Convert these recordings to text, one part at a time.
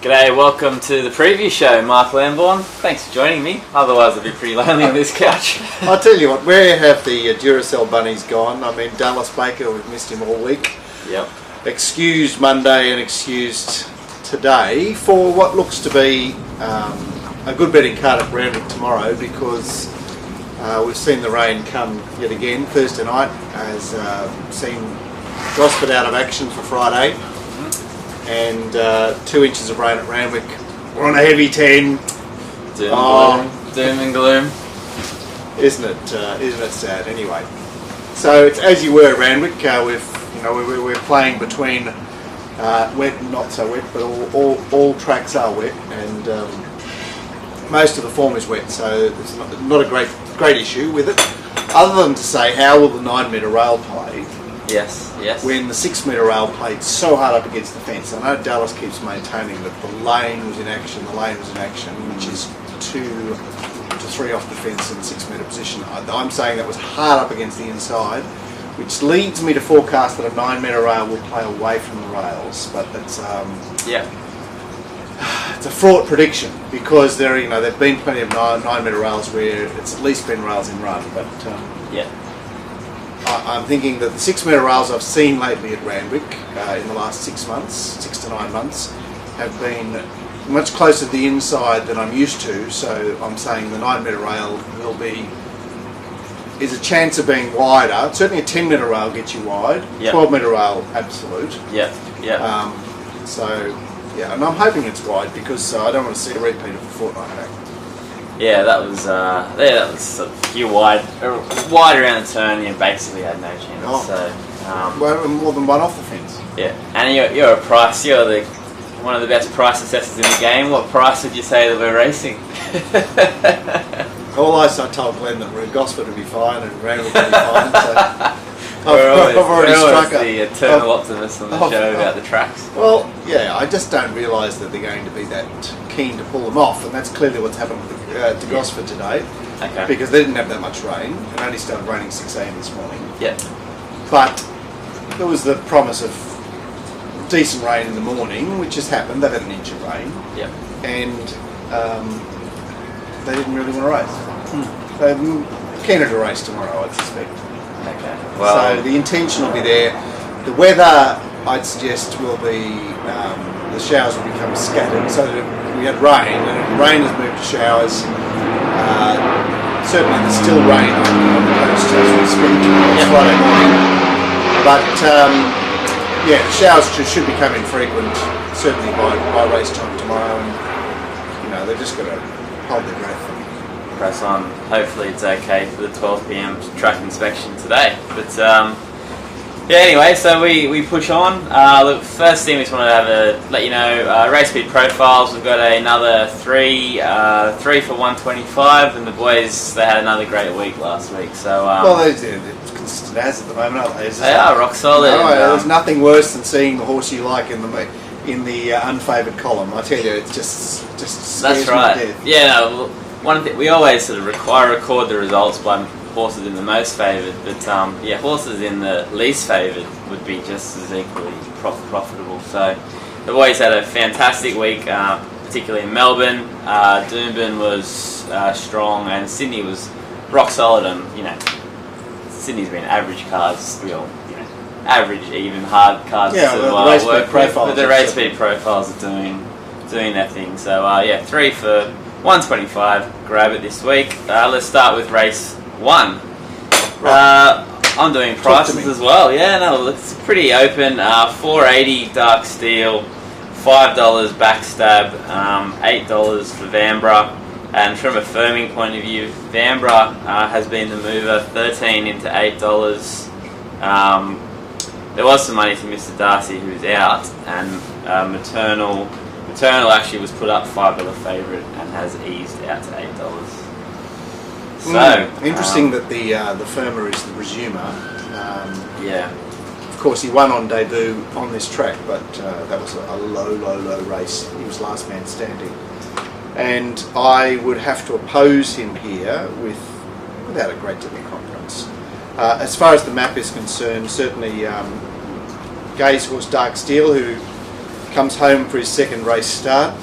G'day, welcome to the preview show, Mark Lambourne. Thanks for joining me, otherwise I'd be pretty lonely on this couch. I'll tell you what, where have the Duracell bunnies gone? I mean, Dallas Baker, we've missed him all week. Yep. Excused Monday and excused today for what looks to be a good betting card at Randwick tomorrow, because we've seen the rain come yet again. Thursday night has seen Gosford out of action for Friday, and 2 inches of rain at Randwick. We're on a heavy 10. Doom and gloom. Isn't it sad? Anyway, so it's as you were at Randwick. We're playing between wet and not so wet, but all tracks are wet, and most of the form is wet, so it's not a great issue with it. Other than to say, how will the 9 metre rail play? Yes. When the 6 metre rail played so hard up against the fence. I know Dallas keeps maintaining that the lane was in action, which is 2 to 3 off the fence in 6 metre position. I'm saying that was hard up against the inside, which leads me to forecast that a 9 metre rail will play away from the rails, but it's it's a fraught prediction, because there've been plenty of 9 metre rails where it's at least been rails in run, but I'm thinking that the 6 metre rails I've seen lately at Randwick in the last 6 to 9 months have been much closer to the inside than I'm used to, so I'm saying the 9 metre rail is a chance of being wider. Certainly a 10 metre rail gets you wide, 12 metre rail absolute. And I'm hoping it's wide, because I don't want to see a repeat of a fortnight back. Yeah, that was sort of, you're wide around the turn. You basically had no chance. Well, more than one off the fence. Yeah, and you're a price. You're one of the best price assessors in the game. What price would you say that we're racing? All I told Glenn that Gosford would be fine and Randwick would be fine. So I've already struck the eternal optimist on the show about the tracks. Well, yeah, I just don't realise that they're going to be that keen to pull them off, and that's clearly what's happened to Gosford today. Okay. Because they didn't have that much rain. It only started raining 6 a.m. this morning. Yeah. But there was the promise of decent rain in the morning, which has happened. They've had an inch of rain. Yeah. And they didn't really want to race. They're keener to race tomorrow, I'd suspect. Okay. Well, so the intention will be there. The weather, I'd suggest, will be the showers will become scattered. So that we had rain, and if rain has moved to showers. Certainly there's still rain on the coast as we speak on Friday morning. But the showers should become infrequent, certainly by race time tomorrow, and they've just got to hold their breath. Press on. Hopefully it's okay for the 12 p.m. track inspection today. But anyway, so we push on. The first thing we just want to let you know, race speed profiles. We've got another three for 125, and the boys, they had another great week last week. So they're consistent as at the moment, aren't they? They are rock solid. There's nothing worse than seeing the horse you like in the unfavoured column. I tell you, it's just scares That's right. me to death. Yeah. One thing we always sort of record the results by horses in the most favoured, but horses in the least favoured would be just as equally profitable. So the boys had a fantastic week, particularly in Melbourne. Doomben was strong, and Sydney was rock solid. And Sydney's been average cards, average even hard cards. Yeah, the race speed profiles. But the race speed profiles are doing their thing. So 3 for 125. Grab it this week. Let's start with race 1. I'm doing prices as well. Yeah, no, it's pretty open. $4.80 Dark Steel, $5 Backstab, $8 for Vanbrugh. And from a firming point of view, Vanbrugh has been the mover, 13 into $8. There was some money to Mr. Darcy, who's out, and Maternal actually was put up $5 favourite and has eased out to $8. So interesting that the firmer is the Resumer. Of course, he won on debut on this track, but that was a low race. He was last man standing, and I would have to oppose him here without a great deal of confidence. As far as the map is concerned, certainly Gay's horse Dark Steel, who comes home for his second race start.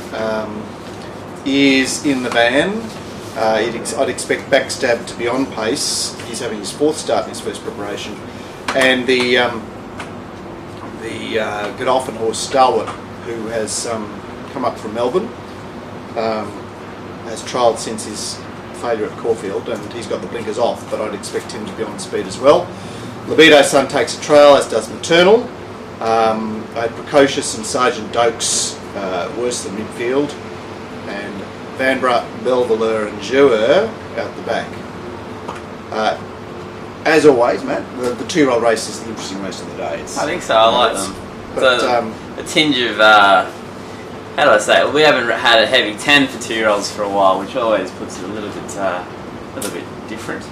Is in the van. I'd expect Backstab to be on pace. He's having his fourth start in his first preparation, and the Godolphin horse Stalwart, who has come up from Melbourne, has trialled since his failure at Caulfield, and he's got the blinkers off, but I'd expect him to be on speed as well. Libido Sun takes a trail, as does Maternal. I had Precocious and Sergeant Dokes worse than midfield, and Vanbrugh, Belvedere and Jouer out the back. As always, Matt, the 2-year-old race is the interesting race of the day. I think so. I like them. But, a tinge of how do I say it? We haven't had a heavy 10 for 2-year-olds for a while, which always puts it a little bit different.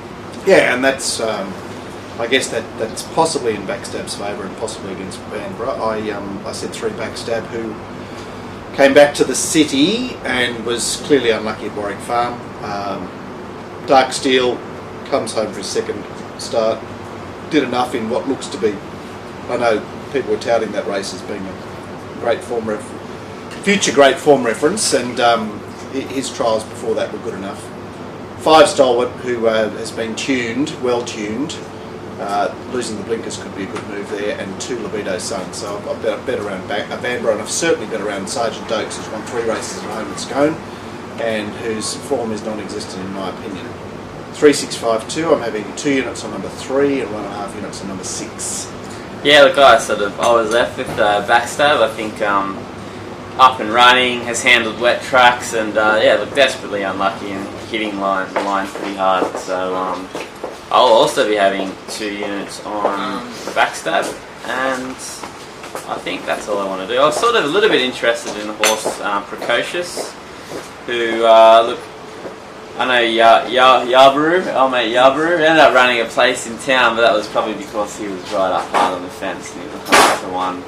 Yeah, and that's I guess that's possibly in Backstab's favour and possibly against Vanbrugh. I said 3 Backstab, who came back to the city and was clearly unlucky at Warwick Farm. Dark Steel comes home for his second start. Did enough in what looks to be, I know people were touting that race as being a future great form reference, and his trials before that were good enough. 5 Stalwart, who has been well tuned. Losing the blinkers could be a good move there, and 2 Libido Sun. So I've bet around Vanbrugh, and I've certainly bet around Sergeant Dokes, who's won 3 races at home at Scone, and whose form is non-existent in my opinion. 3652, I'm having 2 units on number 3 and 1.5 units on number 6. Yeah, look, I was left with Backstab. I think up and running, has handled wet tracks, and look, desperately unlucky and hitting the line pretty hard. So I'll also be having 2 units on the Backstab, and I think that's all I want to do. I was sort of a little bit interested in the horse Precocious, who look, I know Yabaru, old mate Yabaru, ended up running a place in town, but that was probably because he was right up hard on the fence and he was 100 to 1.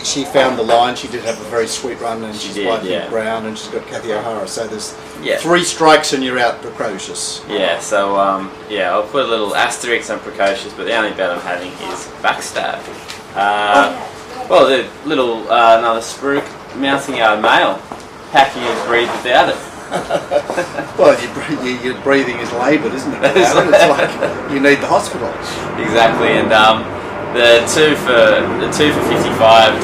She found the line. She did have a very sweet run, and she's by Brown, and she's got Kathy O'Hara. So there's 3 strikes and you're out Precocious. Yeah, so I'll put a little asterisk on Precocious, but the only bet I'm having is Backstab. Well, the little another spruik, Mounting Yard Male. How can you breathe without it? Well, your breathing is laboured, isn't it? It's like you need the hospital. Exactly, and the two for $55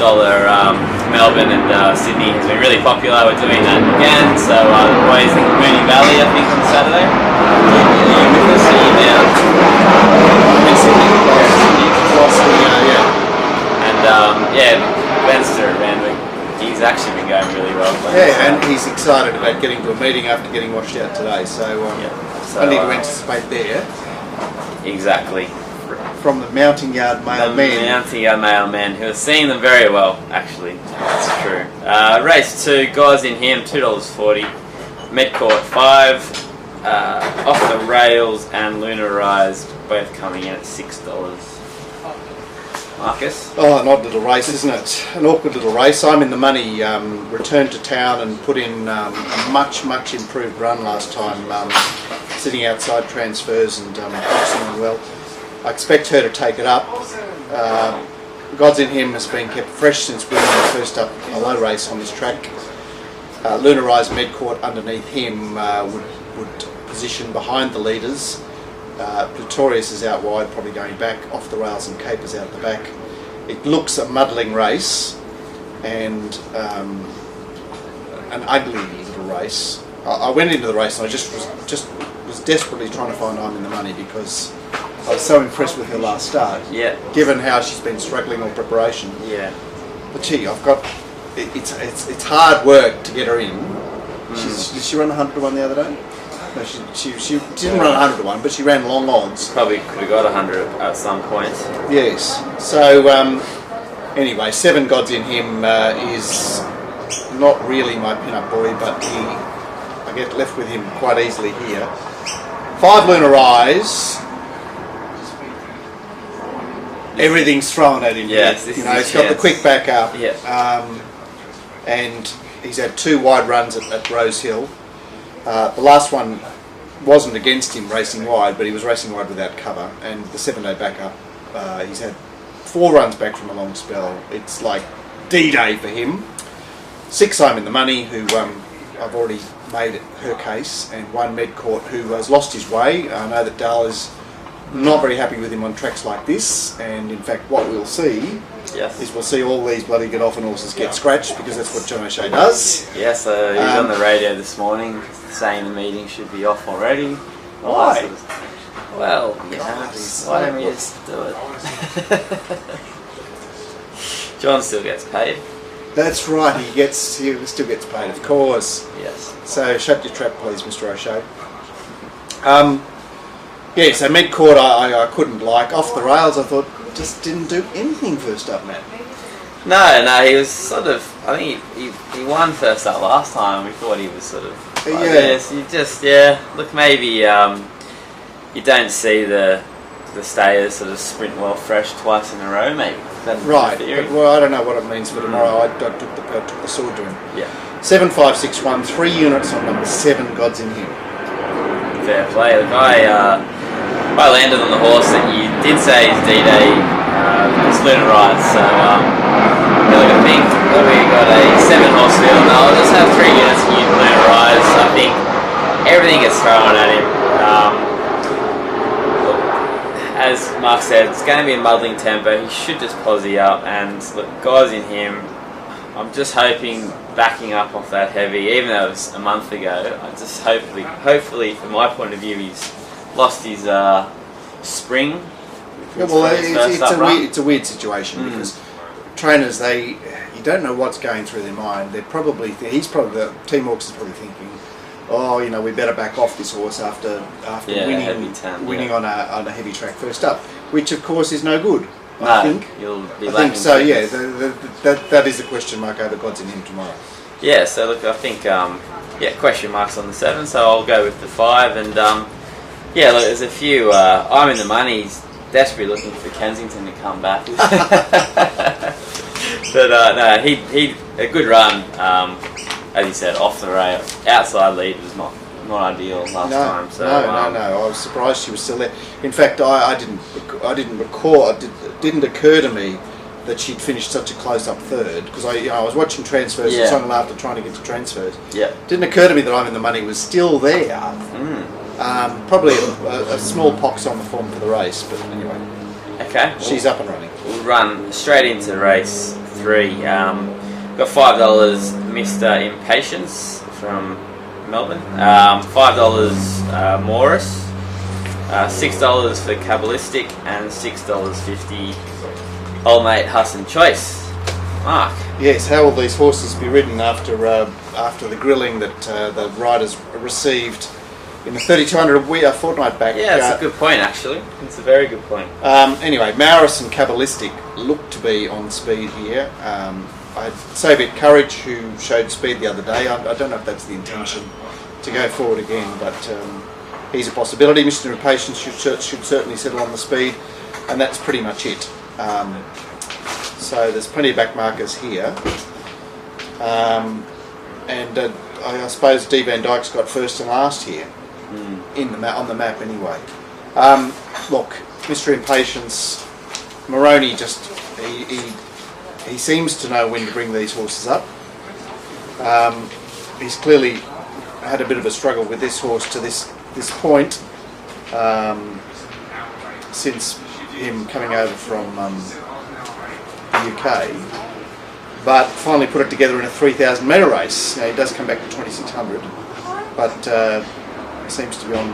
Melbourne and Sydney has been really popular. We're doing that again. So the boys in Moonee Valley, I think, on Saturday. You with us? Are you down? In Sydney? Yeah. And Benster at Randwick. He's actually been going really well. And he's excited about getting to a meeting after getting washed out today. So I need to anticipate there. Exactly. From the Mounting Yard Male Men. Mounting Yard Male Men, who are seeing them very well, actually. That's true. Race 2, Guys in Him, $2.40. Medcourt 5. Off the Rails and Lunar Rise, both coming in at $6. Marcus? Oh, an odd little race, isn't it? An awkward little race. I'm in the money. Returned to town and put in a much improved run last time, sitting outside transfers and boxing well. I expect her to take it up. Gods in Him has been kept fresh since winning the first up a low race on this track. Lunar Rise Medcourt underneath him would position behind the leaders. Pretorius is out wide, probably going back off the rails, and Capers out the back. It looks a muddling race and an ugly little race. I went into the race and I just was desperately trying to find I'm in the money because I was so impressed with her last start. Yeah. Given how she's been struggling on preparation. Yeah. But it's hard work to get her in. Did she run 100 to 1 the other day? No, she didn't run 100 to 1, but she ran long odds. Probably could have got 100 at some point. Yes. So anyway, 7 Gods in Him is not really my pin-up boy, but I get left with him quite easily here. 5 Lunar Rise. Everything's thrown at him. Yes, he's got the quick back up. Yeah. And he's had 2 wide runs at Rose Hill. The last one wasn't against him racing wide, but he was racing wide without cover. And the 7-day backup, he's had 4 runs back from a long spell. It's like D-Day for him. 6, I'm in the money, who I've already made her case, and 1, Medcourt, who has lost his way. I know that Dale is not very happy with him on tracks like this, and in fact what we'll see is we'll see all these bloody Godolphin horses get scratched, because that's what John O'Shea does. Yeah, so he's on the radio this morning saying the meeting should be off already. Why? Well, you know, why don't we just do it? John still gets paid. That's right, he still gets paid, of course. Yes. So shut your trap, please, Mr. O'Shea. Yeah, so Medcourt I couldn't like. Off the rails, I thought, just didn't do anything first up, Matt. No, he was sort of, I think he won first up last time. We thought he was sort of like this. You just, look, maybe you don't see the stayers sort of sprint well fresh twice in a row, maybe. Right, but, well, I don't know what it means for tomorrow. I took the sword to him. Yeah. 7-5-6-1, 3 units on number 7, God's in him. Fair play. Look, I landed on the horse that you did say is D-Day, it's Lunar Rise, so look, I think we got a 7-horse field, and I'll just have 3 units of Lunar Rise. I think everything gets thrown at him. Look, as Mark said, it's going to be a muddling tempo. He should just posse up, and look, guys in him, I'm just hoping backing up off that heavy, even though it was a month ago, I just hopefully from my point of view, he's lost his spring. Yeah, well, it's a weird situation, because trainers, you don't know what's going through their mind. The Team Hawkes is probably thinking, oh, you know, we better back off this horse after winning on a heavy track first up, which of course is no good. I think so. Yeah, that is the question mark over God's in him tomorrow. Yeah, so look, I think question marks on the 7, so I'll go with the 5, and look, there's a few. I'm in the money. He's desperately looking for Kensington to come back. But no, he a good run. As you said, off the rail, outside lead was not ideal last time. So no. I was surprised she was still there. In fact, I didn't recall. It didn't occur to me that she'd finished such a close-up third, because I was watching transfers and on after trying to get to transfers. Yeah. Didn't occur to me that I'm in the money was still there. Probably a small pox on the form for the race, but anyway. Okay. She's up and running. We'll run straight into race 3. Got $5 Mr. Impatience from Melbourne. $5 Morris. $6 for Kabbalistic, and $6.50 Old Mate Hassan Choice. Mark. Yes, how will these horses be ridden after the grilling that the riders received in the 3200 a fortnight back? Yeah, that's a good point, actually. It's a very good point. Anyway, Maris and Kabbalistic look to be on speed here. I'd say a bit Courage, who showed speed the other day. I don't know if that's the intention to go forward again, but he's a possibility. Mr. Impatience should certainly settle on the speed, and that's pretty much it. So there's plenty of back markers here, and I suppose D. Van Dyke's got first and last here on the map anyway. Look, Mr. Impatience, Moroney he seems to know when to bring these horses up. He's clearly had a bit of a struggle with this horse to this point, since him coming over from the UK, but finally put it together in a 3,000 metre race. Now, he does come back to 2,600, but seems to be on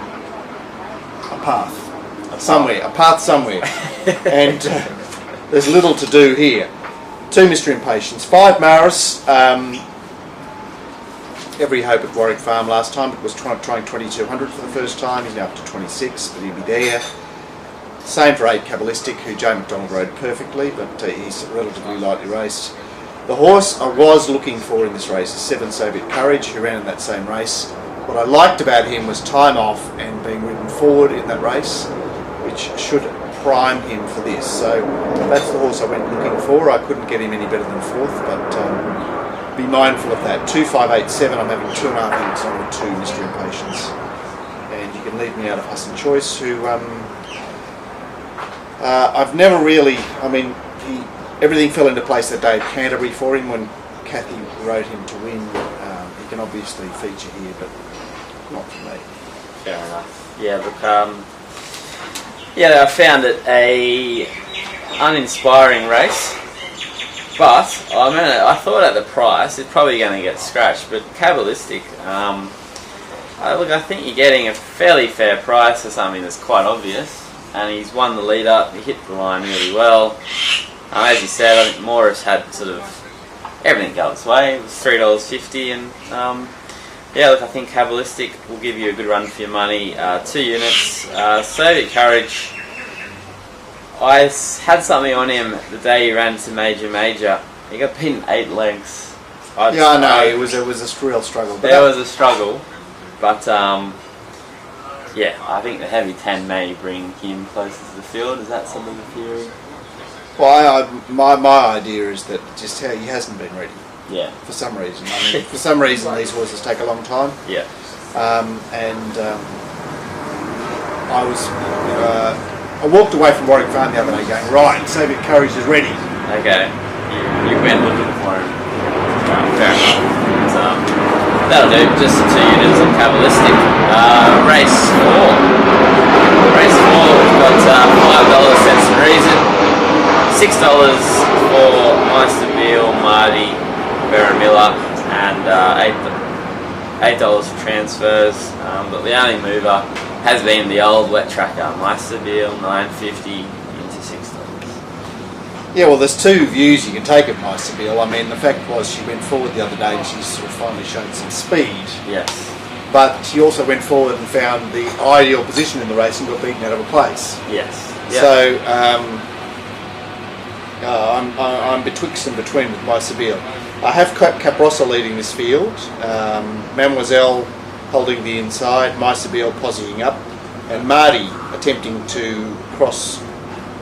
a path somewhere, and there's little to do here. 2 Mr. Impatience, 5 Maris. Every hope at Warwick Farm last time, but was trying 2,200 for the first time. He's now up to 26, but he'll be there. Same for 8 Kabbalistic, who Joe McDonald rode perfectly, but he's relatively lightly raced. The horse I was looking for in this race is 7 Soviet Courage, who ran in that same race. What I liked about him was time off and being ridden forward in that race, which should prime him for this. So that's the horse I went looking for. I couldn't get him any better than 4th, but be mindful of that. 2, 5, 8, 7. I'm having 2.5 minutes on the 2 Mr. Impatience, and you can leave me out of Hassan Choice, who I've never really. I mean, everything fell into place that day at Canterbury for him when Kathy wrote him to win. He can obviously feature here, but not for me. Fair enough. Yeah, look, I found it a uninspiring race, but I thought at the price it's probably going to get scratched. But Cabalistic, I think you're getting a fairly fair price for something that's quite obvious, and he's won the lead up. He hit the line really well. As you said, I think Morris had sort of everything go its way. It was $3.50, and I think Cabalistic will give you a good run for your money. 2 units. Soviet Courage. I had something on him the day he ran to Major. He got pinned 8 lengths. I know it was a real struggle. There was a struggle, but I think the heavy 10 may bring him closer to the field. Is that some of the theory? Well, my idea is that just he hasn't been ready. Yeah. For some reason. For some reason these horses take a long time. Yeah. I walked away from Warwick Farm the other day going, right, Soviet Courage is ready. Okay. You went looking for him. Fair enough. But, that'll do. Just the 2 units of Cabalistic. Race 4. Race 4, we've got $5 Sense and Reason. $6 for Meister Beale, Marty, Barramilla, and $8 for transfers. But the only mover has been the old wet tracker, Meister Beale, $9.50 into $6. Yeah, well, there's 2 views you can take of Meister Beale. I mean, the fact was she went forward the other day and she sort of finally showed some speed. Yes. But she also went forward and found the ideal position in the race and got beaten out of a place. Yes. Yep. So I'm betwixt and between with Meister Beale. I have Caprossa leading this field, Mademoiselle holding the inside, Meister Beale posing up, and Marty attempting to cross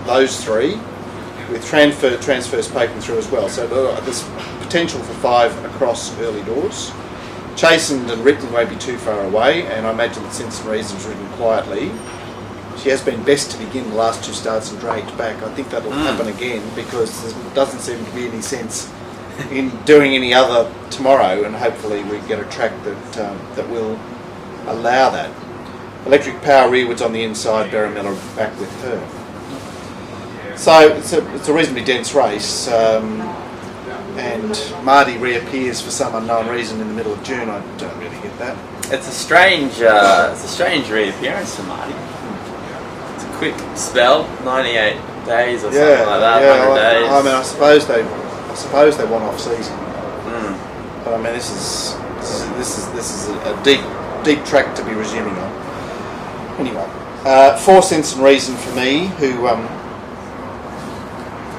those 3 with transfers poking through as well. So there's potential for 5 across early doors. Chastened and Written won't be too far away, and I imagine that Sense and Reason's ridden quietly. She has been best to begin the last 2 starts and dragged back. I think that'll happen again because there doesn't seem to be any sense in doing any other tomorrow, and hopefully we get a track that will allow that. Electric Power rearwards on the inside, Barramilla back with her. So it's a reasonably dense race, and Marty reappears for some unknown reason in the middle of June. I don't really get that. It's a strange reappearance for Marty. It's a quick spell, 98 days or something like that. 100 days. I mean, I suppose they want off season, but I mean this is a deep track to be resuming on. Anyway, 4 Sense and Reason for me, who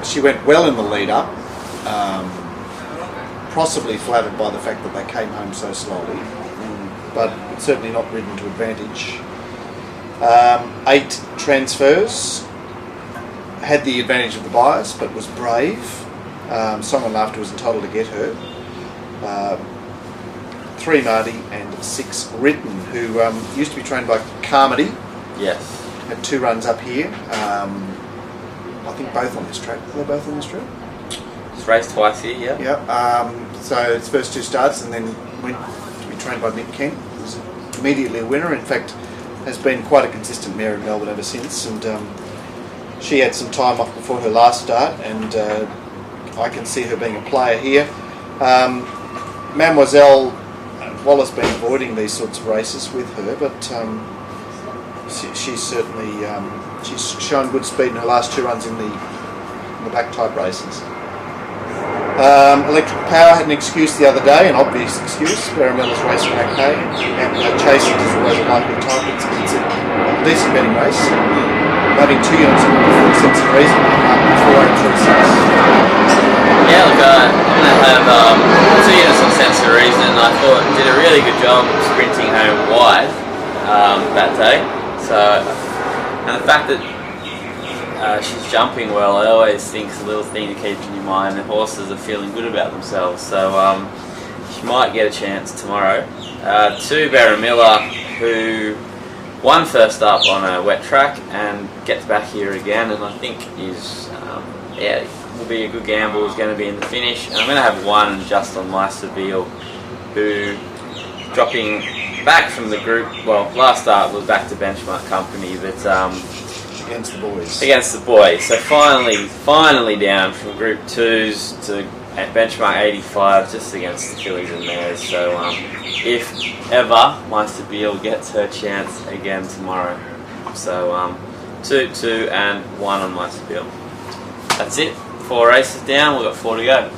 she went well in the lead up, possibly flattered by the fact that they came home so slowly, but certainly not ridden to advantage. 8 transfers, had the advantage of the bias, but was brave. Song and Laughter was entitled to get her. 3 Marty and 6 Written, who used to be trained by Carmody. Yes. Had 2 runs up here. I think both on this track. Are they both on this track? It's raced twice here, yeah. Yeah. So its first 2 starts, and then went to be trained by Mick Kent. Was immediately a winner. In fact, has been quite a consistent mare in Melbourne ever since. And she had some time off before her last start, and I can see her being a player here. Mademoiselle, Wallace been avoiding these sorts of races with her, but she's certainly she's shown good speed in her last 2 runs in the back type races. Electric Power had an excuse the other day, an obvious excuse. Barramilla's racing okay, and Chasing is always a likely type. It's a decent betting race. Having 2 units of Sense and Reason, 4 and 3 6. Yeah, look, I'm going to have 2 units on Sense and Reason. I thought did a really good job sprinting home wide that day. So, and the fact that she's jumping well, I always think is a little thing to keep in your mind. The horses are feeling good about themselves, so she might get a chance tomorrow. 2 Barramilla, who won first up on a wet track and gets back here again, and I think is will be a good gamble is going to be in the finish. And I'm going to have 1 just on Meisterbiel, who dropping back from the group. Well, last start was back to Benchmark Company, but Against the boys. against the boys. So finally down from Group 2s to at Benchmark 85, just against the fillies and mares. So if ever, Meisterbiel gets her chance again tomorrow. So 2, 2 and 1 on Meisterbiel. That's it. 4 races down, we've got 4 to go.